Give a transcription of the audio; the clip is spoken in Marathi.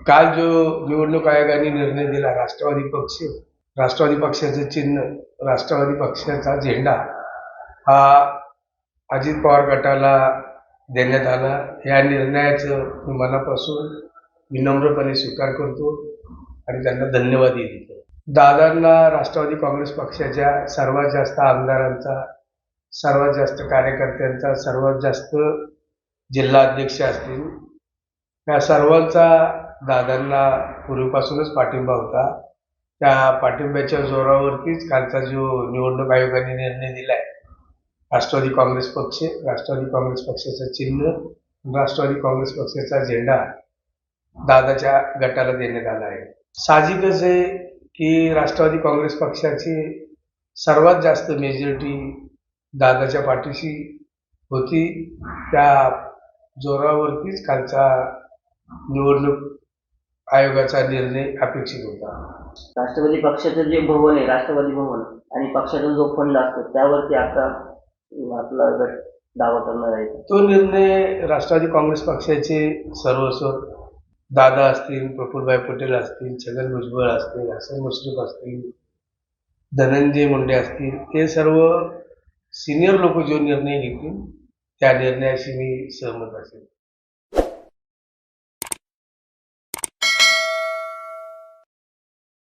काल जो निवडणूक आयोगाने निर्णय दिला, राष्ट्रवादी पक्षाचं चिन्ह, राष्ट्रवादी पक्षाचा झेंडा हा अजित पवार गटाला देण्यात आला. या निर्णयाचं मी मनापासून विनम्रपणे स्वीकार करतो आणि त्यांना धन्यवादही देतो. दादांना राष्ट्रवादी काँग्रेस पक्षाच्या सर्वात जास्त आमदारांचा, सर्वात जास्त कार्यकर्त्यांचा, सर्वात जास्त जिल्हाध्यक्ष असतील, या सर्वांचा दादांना पूर्वीपासूनच पाठिंबा होता. त्या पाठिंब्याच्या जोरावरतीच कालचा जो निवडणूक आयोगाने निर्णय दिलाय, राष्ट्रवादी काँग्रेस पक्षाचं चिन्ह, राष्ट्रवादी काँग्रेस पक्षाचा झेंडा दादाच्या गटाला देण्यात आला आहे. साहजिकच आहे की राष्ट्रवादी काँग्रेस पक्षाची सर्वात जास्त मेजॉरिटी दादाच्या पाठीशी होती. त्या जोरावरतीच कालचा निवडणूक आयोगाचा निर्णय अपेक्षित होता. राष्ट्रवादी पक्षाचं जे भवन आहे, राष्ट्रवादी भवन, आणि पक्षाचा जो फंड असतो त्यावरती आता आपला गट दावा करणार आहे. तो निर्णय राष्ट्रवादी काँग्रेस पक्षाचे सर्वस्व दादा असतील, प्रफुल्लभाई पटेल असतील, छगन भुजबळ असतील, हसन मुश्रीफ असतील, धनंजय मुंडे असतील, हे सर्व सिनियर लोक जो निर्णय घेतील त्या निर्णयाशी मी सहमत असेल.